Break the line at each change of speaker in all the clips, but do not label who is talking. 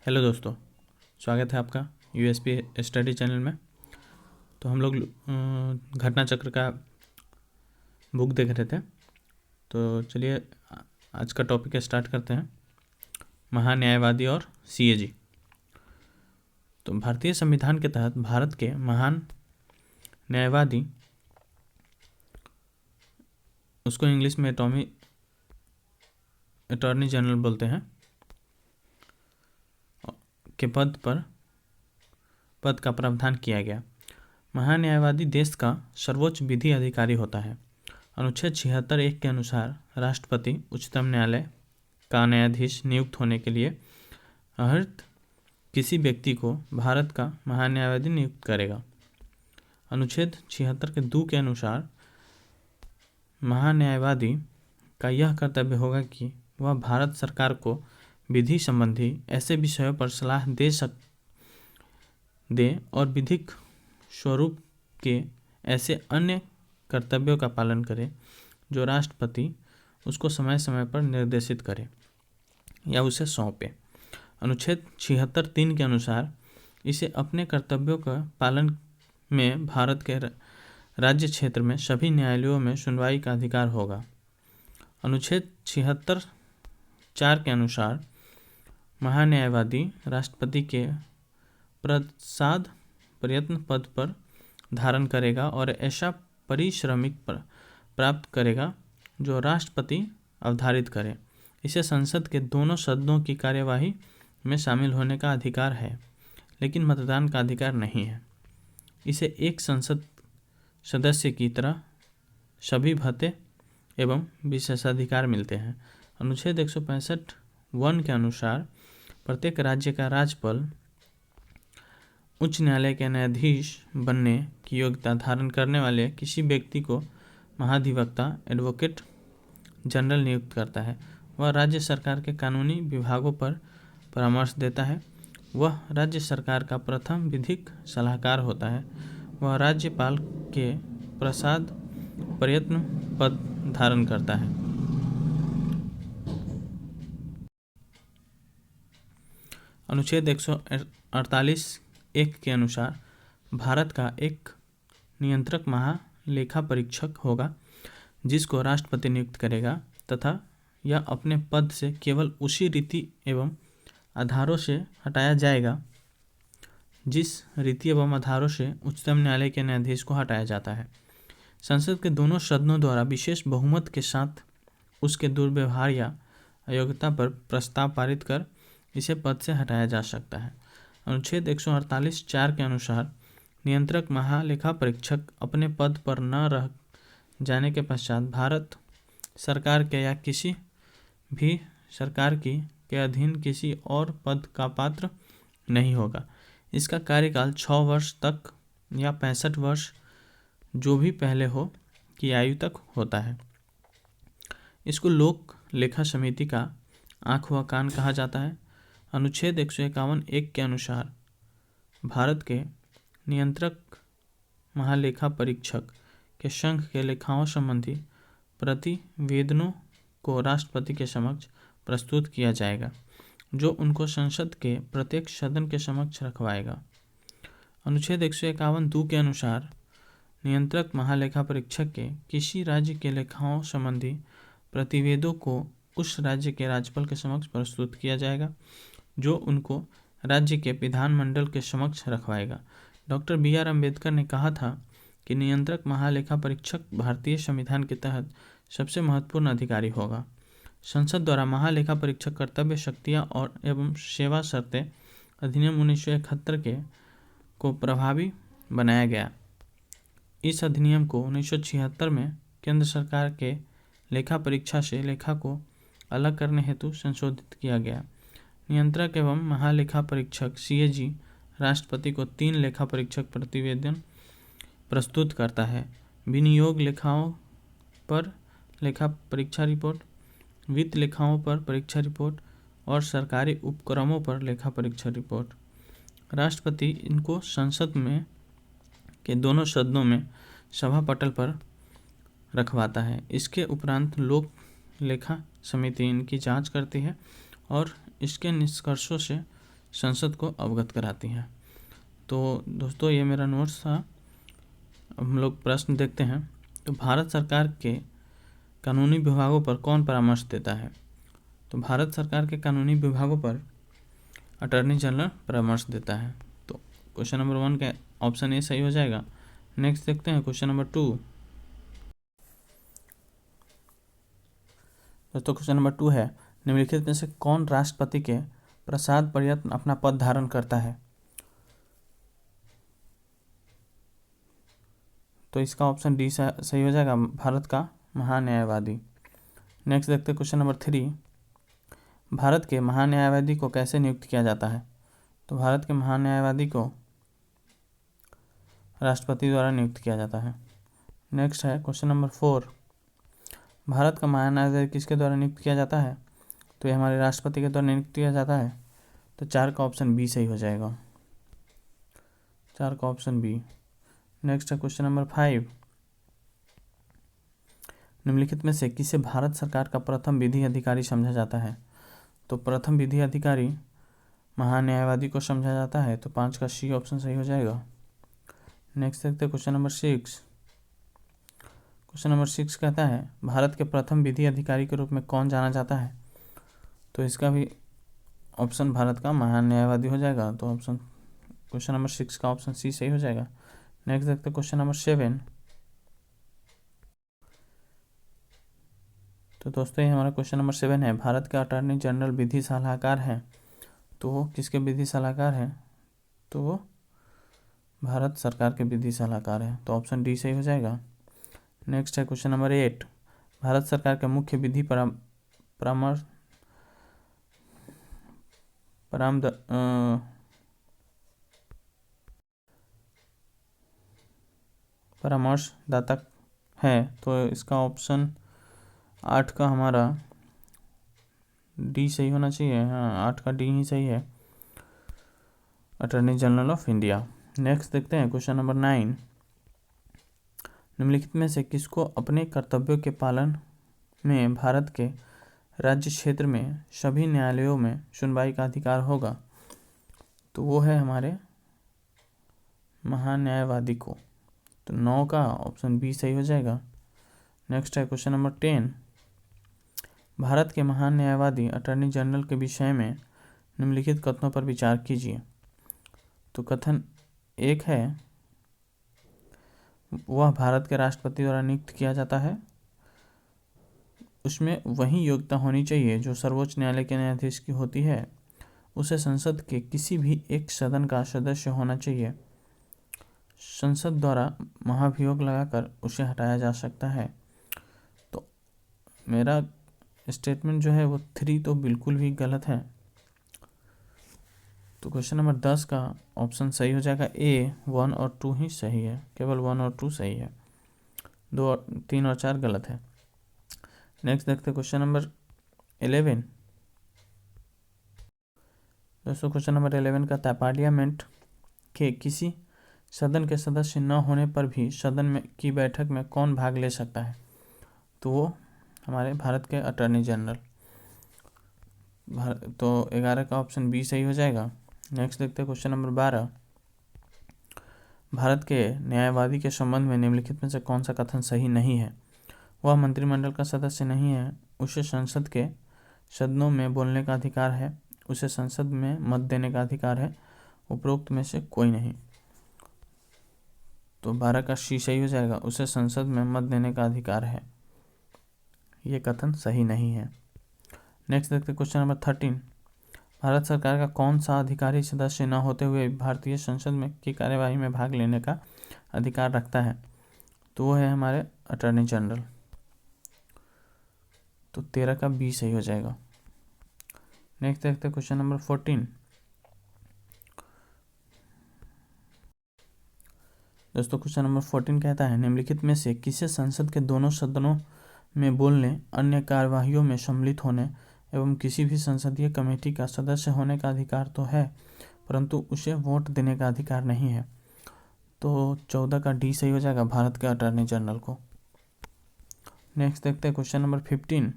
Hello दोस्तों, स्वागत है आपका यूएसपी स्टडी चैनल में। तो हम लोग घटना चक्र का बुक देख रहे थे। तो चलिए आज का टॉपिक स्टार्ट करते हैं, महान्यायवादी और सीएजी। तो भारतीय संविधान के तहत भारत के महान न्यायवादी, उसको इंग्लिश में अटॉर्नी जनरल बोलते हैं, के पद का प्रावधान किया गया। महान्यायवादी देश का सर्वोच्च विधि अधिकारी होता है। अनुच्छेद 76(1) के अनुसार राष्ट्रपति उच्चतम न्यायालय का न्यायाधीश नियुक्त होने के लिए आहृत किसी व्यक्ति को भारत का महान्यायवादी नियुक्त करेगा। अनुच्छेद 76 के 2 के अनुसार महान्यायवादी का यह कर्तव्य होगा कि वह भारत सरकार को विधि संबंधी ऐसे विषयों पर सलाह दे और विधिक स्वरूप के ऐसे अन्य कर्तव्यों का पालन करे जो राष्ट्रपति उसको समय समय पर निर्देशित करे या उसे सौंपे। अनुच्छेद 76(3) के अनुसार इसे अपने कर्तव्यों का पालन में भारत के राज्य क्षेत्र में सभी न्यायालयों में सुनवाई का अधिकार होगा। अनुच्छेद 76(4) के अनुसार महान्यायवादी राष्ट्रपति के प्रसाद प्रयत्न पद पर धारण करेगा और ऐसा पारिश्रमिक प्राप्त करेगा जो राष्ट्रपति अवधारित करे। इसे संसद के दोनों सदनों की कार्यवाही में शामिल होने का अधिकार है, लेकिन मतदान का अधिकार नहीं है। इसे एक संसद सदस्य की तरह सभी भत्ते एवं विशेषाधिकार मिलते हैं। अनुच्छेद 165(1) के अनुसार प्रत्येक राज्य का राज्यपाल उच्च न्यायालय के न्यायाधीश बनने की योग्यता धारण करने वाले किसी व्यक्ति को महाधिवक्ता एडवोकेट जनरल नियुक्त करता है। वह राज्य सरकार के कानूनी विभागों पर परामर्श देता है। वह राज्य सरकार का प्रथम विधिक सलाहकार होता है। वह राज्यपाल के प्रसाद प्रयत्न पद धारण करता है। अनुच्छेद 148(1) के अनुसार भारत का एक नियंत्रक महालेखा परीक्षक होगा जिसको राष्ट्रपति नियुक्त करेगा तथा यह अपने पद से केवल उसी रीति एवं आधारों से हटाया जाएगा जिस रीति एवं आधारों से उच्चतम न्यायालय के न्यायाधीश को हटाया जाता है। संसद के दोनों सदनों द्वारा विशेष बहुमत के साथ उसके दुर्व्यवहार या अयोग्यता पर प्रस्ताव पारित कर इसे पद से हटाया जा सकता है। अनुच्छेद 148(4) के अनुसार नियंत्रक महालेखा परीक्षक अपने पद पर न रह जाने के पश्चात भारत सरकार के या किसी भी सरकार के अधीन किसी और पद का पात्र नहीं होगा। इसका कार्यकाल 6 वर्ष तक या 65 वर्ष जो भी पहले हो की आयु तक होता है। इसको लोक लेखा समिति का आँख व कान कहा जाता है। अनुच्छेद 151(1) के अनुसार भारत के नियंत्रक महालेखा परीक्षक के संघ के लेखाओं संबंधी प्रतिवेदनों को राष्ट्रपति के समक्ष प्रस्तुत किया जाएगा, जो उनको संसद के प्रत्येक सदन के समक्ष रखवाएगा। अनुच्छेद 151(2) के अनुसार नियंत्रक महालेखा परीक्षक के किसी राज्य के लेखाओं संबंधी प्रतिवेदों को उस राज्य के राज्यपाल के समक्ष प्रस्तुत किया जाएगा, जो उनको राज्य के विधानमंडल के समक्ष रखवाएगा। Doctor B.R. अम्बेडकर ने कहा था कि नियंत्रक महालेखा परीक्षक भारतीय संविधान के तहत सबसे महत्वपूर्ण अधिकारी होगा। संसद द्वारा महालेखा परीक्षक कर्तव्य, शक्तियाँ और एवं सेवा शर्तें अधिनियम 1971 को प्रभावी बनाया गया। इस अधिनियम को 1976 में केंद्र सरकार के लेखा परीक्षा से लेखा को अलग करने हेतु संशोधित किया गया। नियंत्रक एवं महालेखा परीक्षक सीएजी राष्ट्रपति को 3 लेखा परीक्षक प्रतिवेदन प्रस्तुत करता है: विनियोग लेखाओं पर लेखा परीक्षा रिपोर्ट, वित्त लेखाओं पर परीक्षा रिपोर्ट और सरकारी उपक्रमों पर लेखा परीक्षा रिपोर्ट। राष्ट्रपति इनको संसद में के दोनों सदनों में सभा पटल पर रखवाता है। इसके उपरांत लोक लेखा समिति इनकी जांच करती है और इसके निष्कर्षों से संसद को अवगत कराती हैं। तो दोस्तों ये मेरा नोट्स था। अब हम लोग प्रश्न देखते हैं। तो भारत सरकार के कानूनी विभागों पर कौन परामर्श देता है? तो भारत सरकार के कानूनी विभागों पर अटॉर्नी जनरल परामर्श देता है। तो क्वेश्चन नंबर 1 का ऑप्शन ए सही हो जाएगा। नेक्स्ट देखते हैं क्वेश्चन नंबर 2। दोस्तों क्वेश्चन नंबर 2 है, निम्नलिखित में से कौन राष्ट्रपति के प्रसाद पर्यंत अपना पद धारण करता है? तो इसका ऑप्शन डी सही हो जाएगा, भारत का महान्यायवादी। नेक्स्ट देखते हैं क्वेश्चन नंबर 3, भारत के महान्यायवादी को कैसे नियुक्त किया जाता है? तो भारत के महान्यायवादी को राष्ट्रपति द्वारा नियुक्त किया जाता है। नेक्स्ट है क्वेश्चन नंबर 4, भारत का महान्यायवादी किसके द्वारा नियुक्त किया जाता है? तो ये हमारे राष्ट्रपति के द्वारा नियुक्त किया जाता है। तो 4 का ऑप्शन बी सही हो जाएगा, 4 का ऑप्शन बी। नेक्स्ट है क्वेश्चन नंबर 5, निम्नलिखित में से किसे भारत सरकार का प्रथम विधि अधिकारी समझा जाता है? तो प्रथम विधि अधिकारी महान्यायवादी को समझा जाता है। तो 5 का सी ऑप्शन सही हो जाएगा। नेक्स्ट देखते हैं क्वेश्चन नंबर 6। क्वेश्चन नंबर 6 कहता है, भारत के प्रथम विधि अधिकारी के रूप में कौन जाना जाता है? तो इसका भी ऑप्शन भारत का महान्यायवादी हो जाएगा। तो ऑप्शन क्वेश्चन नंबर 6 का ऑप्शन सी सही हो जाएगा। नेक्स्ट देखते हैं क्वेश्चन नंबर 7। तो दोस्तों ये हमारा क्वेश्चन नंबर 7 है, भारत के अटॉर्नी जनरल विधि सलाहकार हैं। तो वो किसके विधि सलाहकार हैं? तो वो भारत सरकार के विधि सलाहकार हैं। तो ऑप्शन डी सही हो जाएगा। नेक्स्ट है क्वेश्चन नंबर 8, भारत सरकार के मुख्य विधि परामर्शदाता है। तो इसका ऑप्शन 8 का हमारा डी सही होना चाहिए। हाँ, 8 का डी ही सही है, attorney general of India. Next देखते हैं क्वेश्चन नंबर 9, निम्नलिखित में से किसको अपने कर्तव्यों के पालन में भारत के राज्य क्षेत्र में सभी न्यायालयों में सुनवाई का अधिकार होगा? तो वो है हमारे महान्यायवादी को। तो 9 का ऑप्शन बी सही हो जाएगा। नेक्स्ट है क्वेश्चन नंबर 10, भारत के महान्यायवादी अटॉर्नी जनरल के विषय में निम्नलिखित कथनों पर विचार कीजिए। तो कथन 1 है, वह भारत के राष्ट्रपति द्वारा नियुक्त किया जाता है। उसमें वही योग्यता होनी चाहिए जो सर्वोच्च न्यायालय के न्यायाधीश की होती है। उसे संसद के किसी भी एक सदन का सदस्य होना चाहिए। संसद द्वारा महाभियोग लगाकर उसे हटाया जा सकता है। तो मेरा स्टेटमेंट जो है वो 3 तो बिल्कुल भी गलत है। तो क्वेश्चन नंबर 10 का ऑप्शन सही हो जाएगा ए, 1 और 2 ही सही है, केवल 1 और 2 सही है, 2 और 3 और 4 गलत है। नेक्स्ट देखते हैं क्वेश्चन नंबर 11। दोस्तों क्वेश्चन नंबर 11 का था, पार्लियामेंट के किसी सदन के सदस्य न होने पर भी सदन में की बैठक में कौन भाग ले सकता है? तो वो हमारे भारत के अटॉर्नी जनरल। तो 11 का ऑप्शन बी सही हो जाएगा। नेक्स्ट देखते हैं क्वेश्चन नंबर 12, भारत के न्यायवादी के संबंध में निम्नलिखित में से कौन सा कथन सही नहीं है? वह मंत्रिमंडल का सदस्य नहीं है, उसे संसद के सदनों में बोलने का अधिकार है, उसे संसद में मत देने का अधिकार है, उपरोक्त में से कोई नहीं। तो 12 का सी सही हो जाएगा, उसे संसद में मत देने का अधिकार है। ये कथन सही नहीं है। नेक्स्ट देखते क्वेश्चन नंबर 13, भारत सरकार का कौन सा अधिकारी सदस्य न होते हुए भारतीय संसद में की कार्यवाही में भाग लेने का अधिकार रखता है? तो वो है हमारे अटॉर्नी जनरल। तो 13 का बी सही हो जाएगा। नेक्स्ट देखते क्वेश्चन नंबर 14, दोस्तों क्वेश्चन नंबर 14 कहता है, निम्नलिखित में से किसे संसद के दोनों सदनों में बोलने, अन्य कार्यवाहियों में सम्मिलित होने एवं किसी भी संसदीय कमेटी का सदस्य होने का अधिकार तो है, परंतु उसे वोट देने का अधिकार नहीं है? तो 14 का डी सही हो जाएगा, भारत के अटॉर्नी जनरल को। नेक्स्ट देखते हैं क्वेश्चन नंबर 15।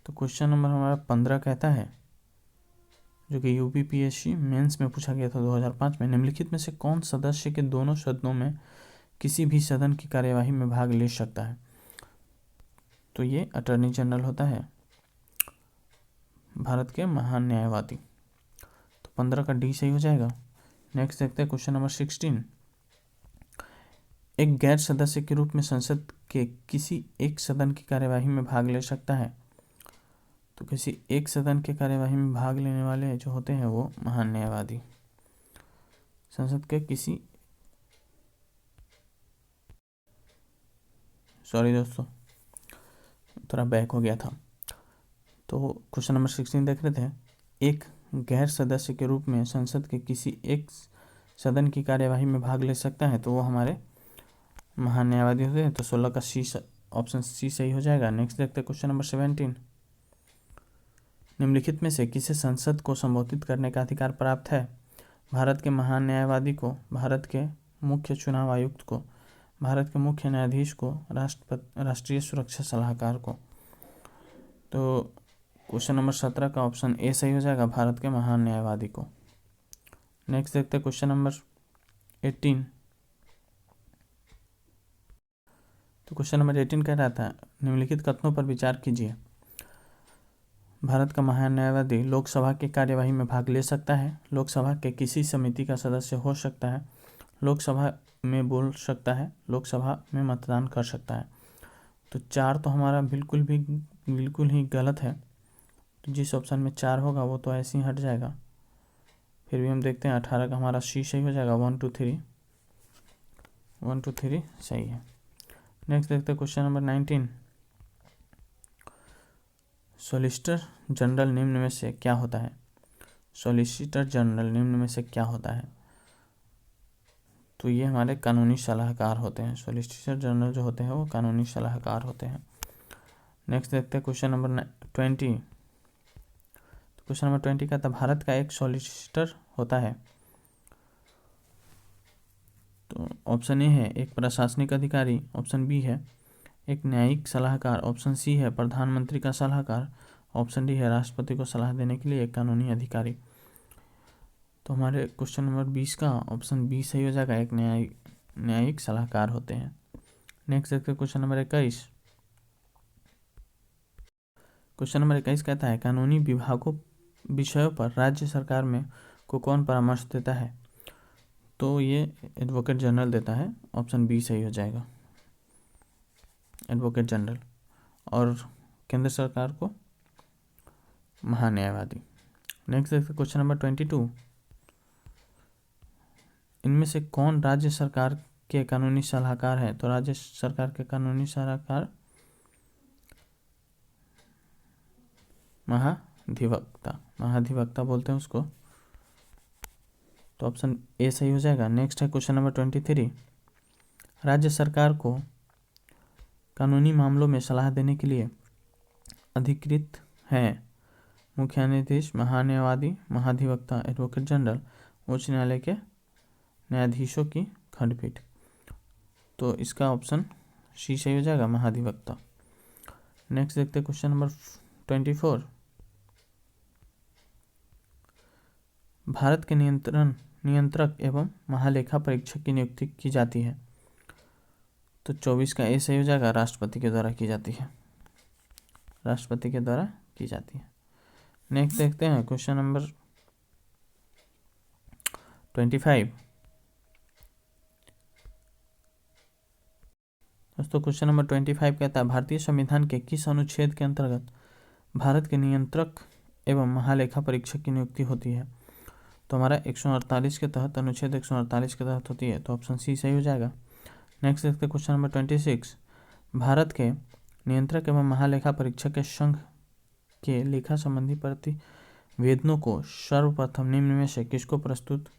तो क्वेश्चन नंबर हमारा 15 कहता है, जो कि यूपीपीएससी मेंस में पूछा गया था 2005 में। निम्नलिखित में से कौन सदस्य के दोनों सदनों में किसी भी सदन की कार्यवाही में भाग ले सकता है? तो ये अटॉर्नी जनरल होता है, भारत के महान न्यायवादी। तो 15 का डी सही हो जाएगा। नेक्स्ट देखते हैं क्वेश्चन नंबर 16। एक गैर सदस्य के रूप में संसद के किसी एक सदन की कार्यवाही में भाग ले सकता है? तो किसी एक सदन के कार्यवाही में भाग लेने वाले जो होते हैं वो महान न्यायवादी। संसद के किसी, सॉरी दोस्तों थोड़ा बैक हो गया था। तो क्वेश्चन नंबर 16 देख रहे थे। एक गैर सदस्य के रूप में संसद के किसी एक सदन की कार्यवाही में भाग ले सकता है, तो वो हमारे महान न्यायवादी होते हैं। तो 16 का सी, ऑप्शन सी सही हो जाएगा। नेक्स्ट देखते हैं क्वेश्चन नंबर 17। निम्नलिखित में से किसे संसद को संबोधित करने का अधिकार प्राप्त है? भारत के महान न्यायवादी को, भारत के मुख्य चुनाव आयुक्त को, भारत के मुख्य न्यायाधीश को, राष्ट्रीय सुरक्षा सलाहकार को। तो क्वेश्चन नंबर 17 का ऑप्शन ए सही हो जाएगा, भारत के महान न्यायवादी को। नेक्स्ट देखते हैं क्वेश्चन नंबर 18। तो क्वेश्चन नंबर 18 कह रहा था, निम्नलिखित कथनों पर विचार कीजिए। भारत का महान न्यायवादी लोकसभा की कार्यवाही में भाग ले सकता है, लोकसभा के किसी समिति का सदस्य हो सकता है, लोकसभा में बोल सकता है, लोकसभा में मतदान कर सकता है। तो 4 तो हमारा बिल्कुल ही गलत है। तो जिस ऑप्शन में 4 होगा वो तो ऐसे ही हट जाएगा। फिर भी हम देखते हैं 18 का हमारा सी सही हो जाएगा। 1 2 3 सही है। नेक्स्ट देखते हैं क्वेश्चन नंबर 19। सॉलिसिटर जनरल निम्न में से क्या होता है? सॉलिसिटर जनरल निम्न में से क्या होता है? तो ये हमारे कानूनी सलाहकार होते हैं। सॉलिसिटर जनरल जो होते हैं वो कानूनी सलाहकार होते हैं। नेक्स्ट देखते हैं क्वेश्चन नंबर 20। क्वेश्चन नंबर 20 का था, भारत का एक सॉलिसिटर होता है। तो ऑप्शन ए है एक प्रशासनिक अधिकारी, ऑप्शन बी है एक न्यायिक सलाहकार, ऑप्शन सी है प्रधानमंत्री का सलाहकार, ऑप्शन डी है राष्ट्रपति को सलाह देने के लिए एक कानूनी अधिकारी। तो हमारे क्वेश्चन नंबर 20 का ऑप्शन बी सही हो जाएगा, एक न्यायिक सलाहकार होते हैं। नेक्स्ट देखते हैं क्वेश्चन नंबर 21। क्वेश्चन नंबर 21 कहता है, कानूनी विषयों पर राज्य सरकार में को कौन परामर्श देता है? तो ये एडवोकेट जनरल देता है, ऑप्शन बी सही हो जाएगा, एडवोकेट जनरल। और केंद्र सरकार को महान्यायवादी। नेक्स्ट देखते क्वेश्चन नंबर 22। इनमें से कौन राज्य सरकार के कानूनी सलाहकार है? तो राज्य सरकार के कानूनी सलाहकार महाधिवक्ता बोलते हैं उसको। तो ऑप्शन ए सही हो जाएगा। नेक्स्ट है क्वेश्चन नंबर 23। राज्य सरकार को कानूनी मामलों में सलाह देने के लिए अधिकृत है मुख्य न्यायाधीश, महान्यायवादी, महाधिवक्ता, एडवोकेट जनरल, उच्च न्यायालय के न्यायाधीशों की खंडपीठ। तो इसका ऑप्शन सी सही हो जाएगा, महाधिवक्ता। नेक्स्ट देखते हैं क्वेश्चन नंबर 24। भारत के नियंत्रक एवं महालेखा परीक्षक की नियुक्ति की जाती है। तो 24 का ए सही हो जाएगा, राष्ट्रपति के द्वारा की जाती है, राष्ट्रपति के द्वारा की जाती है। नेक्स्ट देखते हैं क्वेश्चन नंबर 25। दोस्तों क्वेश्चन नंबर 25 कहता है, भारतीय संविधान के किस अनुच्छेद के अंतर्गत भारत के नियंत्रक एवं महालेखा परीक्षक की नियुक्ति होती है? तो हमारा 148 के तहत, अनुच्छेद 148 के तहत होती है। तो ऑप्शन सी सही हो जाएगा। नेक्स्ट देखते हैं क्वेश्चन नंबर 26। भारत के नियंत्रक एवं महालेखा परीक्षक के संघ के लेखा संबंधी प्रतिवेदनों को सर्वप्रथम निम्न में से किसको प्रस्तुत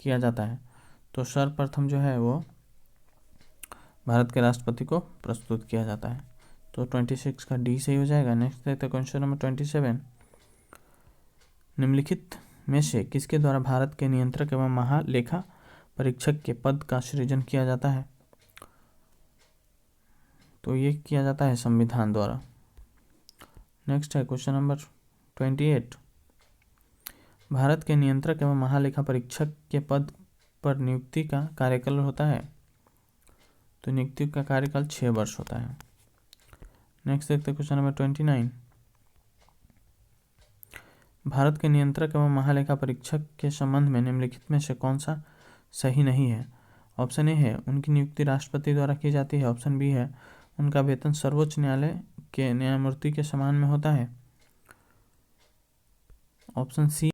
किया जाता है? तो सर्वप्रथम जो है वो भारत के राष्ट्रपति को प्रस्तुत किया जाता है। तो 26 का डी सही हो जाएगा। नेक्स्ट देखते हैं क्वेश्चन नंबर 27। निम्नलिखित में से किसके द्वारा भारत के नियंत्रक एवं महालेखा परीक्षक के पद का सृजन किया जाता है? तो ये किया जाता है संविधान द्वारा। नेक्स्ट है क्वेश्चन नंबर 28। भारत के नियंत्रक एवं महालेखा परीक्षक के पद पर नियुक्ति का कार्यकाल होता है? तो नियुक्ति का कार्यकाल 6 वर्ष होता है। नेक्स्ट देखते हैं क्वेश्चन नंबर 29। भारत के नियंत्रक एवं महालेखा परीक्षक के संबंध में निम्नलिखित में से कौन सा सही नहीं है? ऑप्शन ए है उनकी नियुक्ति राष्ट्रपति द्वारा की जाती है। ऑप्शन बी है उनका वेतन सर्वोच्च न्यायालय के न्यायमूर्ति के समान में होता है। ऑप्शन सी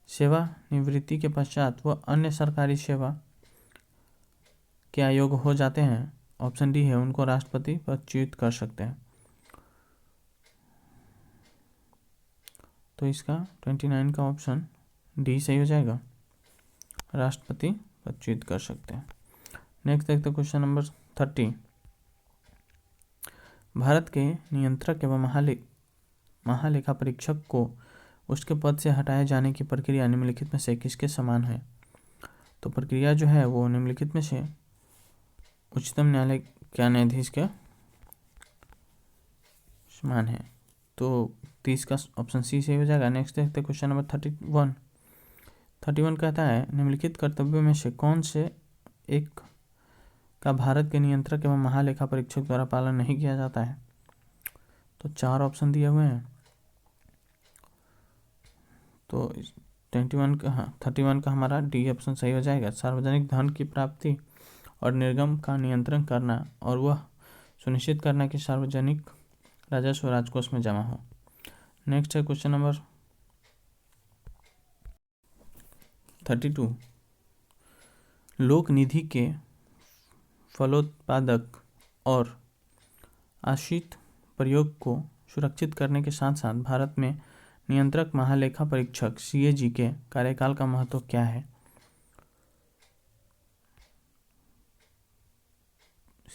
सेवानिवृत्ति के पश्चात वह अन्य सरकारी सेवा के अयोग्य हो जाते हैं। ऑप्शन डी है उनको राष्ट्रपति पदच्युत कर सकते हैं। तो इसका 29 का ऑप्शन डी सही हो जाएगा, राष्ट्रपति पदच्युत कर सकते हैं। नेक्स्ट देखते हैं क्वेश्चन नंबर 30। भारत के नियंत्रक एवं महालेखा परीक्षक को उसके पद से हटाए जाने की प्रक्रिया निम्नलिखित में से किसके समान है? तो प्रक्रिया जो है वो निम्नलिखित में से उच्चतम न्यायालय के न्यायाधीश के समान है। तो 30 का ऑप्शन सी से हो जाएगा। नेक्स्ट देखते हैं क्वेश्चन नंबर 31 कहता है निम्नलिखित कर्तव्यों में से कौन से एक का भारत के नियंत्रक एवं महालेखा परीक्षक द्वारा पालन नहीं किया जाता है? तो 4 ऑप्शन दिए हुए हैं। तो 31 का हमारा डी ऑप्शन सही हो जाएगा। सार्वजनिक धन की प्राप्ति और निर्गम का नियंत्रण करना और वह सुनिश्चित करना कि सार्वजनिक राजस्व राजकोष में जमा हो। नेक्स्ट है क्वेश्चन नंबर 32। लोक निधि के फलोत्पादक और आश्रित प्रयोग को सुरक्षित करने के साथ साथ भारत में नियंत्रक महालेखा परीक्षक CAG के कार्यकाल का महत्व क्या है?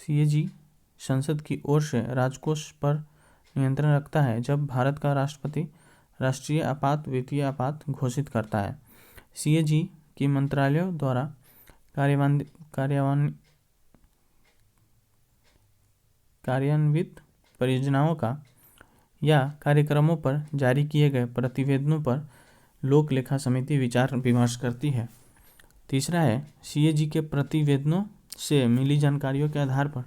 CAG संसद की ओर से राजकोष पर नियंत्रण रखता है जब भारत का राष्ट्रपति राष्ट्रीय आपात वित्तीय आपात घोषित करता है। CAG की मंत्रालयों द्वारा कार्यान्वित परियोजनाओं का या कार्यक्रमों पर जारी किए गए प्रतिवेदनों पर लोक लेखा समिति विचार विमर्श करती है। तीसरा है CAG के प्रतिवेदनों से मिली जानकारियों के आधार पर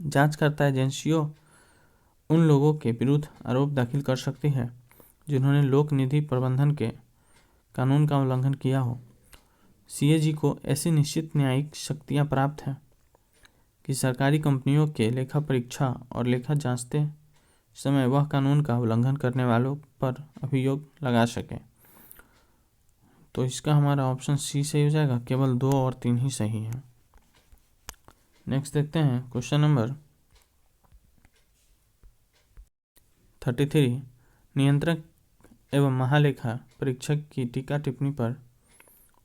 जांचकर्ता एजेंसियों उन लोगों के विरुद्ध आरोप दाखिल कर सकती है जिन्होंने लोक निधि प्रबंधन के कानून का उल्लंघन किया हो। CAG को ऐसी निश्चित न्यायिक शक्तियां प्राप्त हैं कि सरकारी कंपनियों के लेखा परीक्षा और लेखा जांचते समय वह कानून का उल्लंघन करने वालों पर अभियोग लगा सके। तो इसका हमारा ऑप्शन सी सही हो जाएगा। केवल 2 और 3 ही सही है। नेक्स्ट देखते हैं क्वेश्चन नंबर 33। नियंत्रक एवं महालेखा परीक्षक की टीका टिप्पणी पर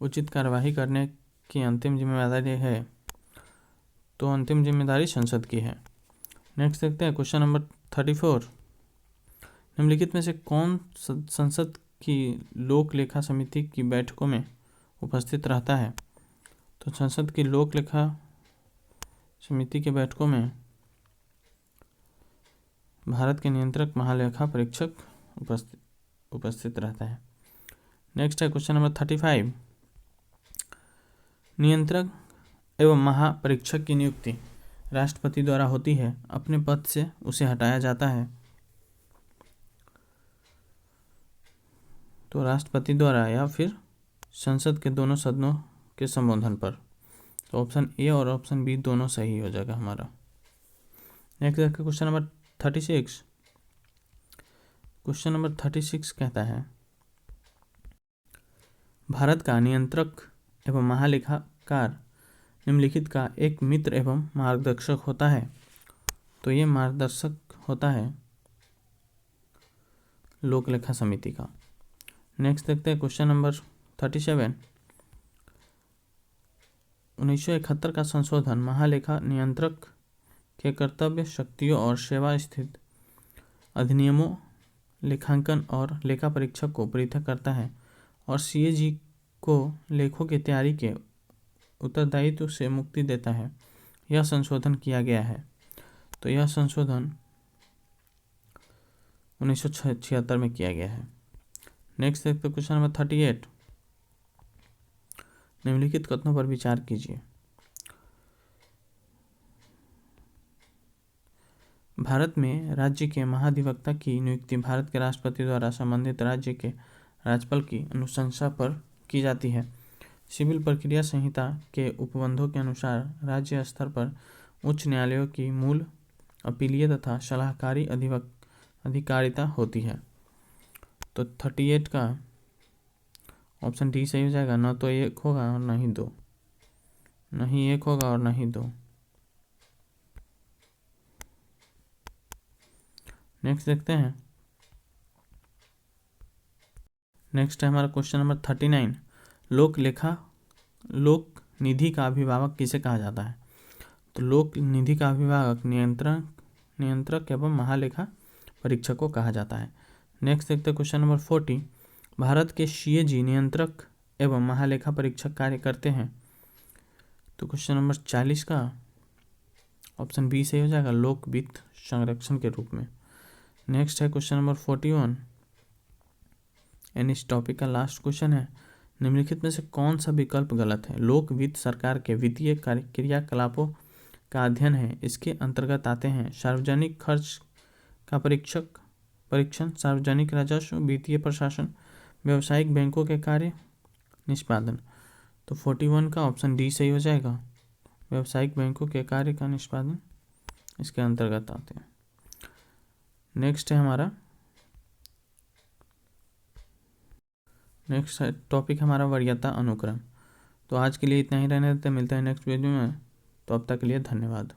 उचित कार्यवाही करने की अंतिम जिम्मेदारी है। तो अंतिम जिम्मेदारी संसद की है। नेक्स्ट देखते हैं क्वेश्चन नंबर 34। निम्नलिखित में से कौन संसद की लोक लेखा समिति की बैठकों में उपस्थित रहता है? तो संसद की लोक लेखा समिति के बैठकों में भारत के नियंत्रक महालेखा परीक्षक उपस्थित रहता है। नेक्स्ट है क्वेश्चन नंबर 35। नियंत्रक एवं महापरीक्षक की नियुक्ति राष्ट्रपति द्वारा होती है, अपने पद से उसे हटाया जाता है। तो राष्ट्रपति द्वारा या फिर संसद के दोनों सदनों के संबोधन पर। तो ऑप्शन ए और ऑप्शन बी दोनों सही हो जाएगा हमारा। नेक्स्ट देखते क्वेश्चन नंबर 36। क्वेश्चन नंबर 36 कहता है भारत का नियंत्रक एवं महालेखाकार निम्नलिखित का एक मित्र एवं मार्गदर्शक होता है। तो ये मार्गदर्शक होता है लोक लेखा समिति का। नेक्स्ट देखते हैं क्वेश्चन नंबर 37। 1971 का संशोधन महालेखा नियंत्रक के कर्तव्य, शक्तियों और सेवा स्थित अधिनियमों, लेखांकन और लेखा परीक्षक को पृथक करता है और CAG को लेखों की तैयारी के उत्तरदायित्व से मुक्ति देता है। यह संशोधन किया गया है। तो यह संशोधन 1976 में किया गया है। नेक्स्ट देखते क्वेश्चन नंबर 38। निम्नलिखित कथनों पर विचार कीजिए। भारत में राज्य के महाधिवक्ता की नियुक्ति भारत के राष्ट्रपति द्वारा संबंधित राज्य के राज्यपाल की अनुशंसा पर की जाती है। सिविल प्रक्रिया संहिता के उपबंधों के अनुसार राज्य स्तर पर उच्च न्यायालयों की मूल अपीलीय तथा सलाहकारी अधिकारिता होती है। तो 38 का ऑप्शन डी सही हो जाएगा। न तो एक होगा और न ही दो, नहीं एक होगा और न ही दो। नेक्स्ट देखते हैं। नेक्स्ट है हमारा क्वेश्चन नंबर 39। लोक निधि का अभिभावक किसे कहा जाता है? तो लोक निधि का अभिभावक नियंत्रक एवं महालेखा परीक्षक को कहा जाता है। नेक्स्ट देखते हैं क्वेश्चन नंबर 40। भारत के सीएजी नियंत्रक एवं महालेखा परीक्षक कार्य करते हैं। तो क्वेश्चन नंबर 40 का ऑप्शन बी सही हो जाएगा, लोक वित्त संरक्षण के रूप में। नेक्स्ट है क्वेश्चन नंबर 41 एंड इस टॉपिक का लास्ट क्वेश्चन है। निम्नलिखित में से कौन सा विकल्प गलत है? लोक वित्त सरकार के वित्तीय क्रियाकलापों का अध्ययन है। इसके अंतर्गत आते हैं सार्वजनिक खर्च का परीक्षण, सार्वजनिक राजस्व, वित्तीय प्रशासन, व्यावसायिक बैंकों के कार्य निष्पादन। तो 41 का ऑप्शन डी सही हो जाएगा, व्यावसायिक बैंकों के कार्य का निष्पादन इसके अंतर्गत आते हैं। नेक्स्ट है हमारा नेक्स्ट टॉपिक हमारा वरीयता अनुक्रम। तो आज के लिए इतना ही रहने देते, मिलते हैं नेक्स्ट वीडियो में। तो अब तक के लिए धन्यवाद।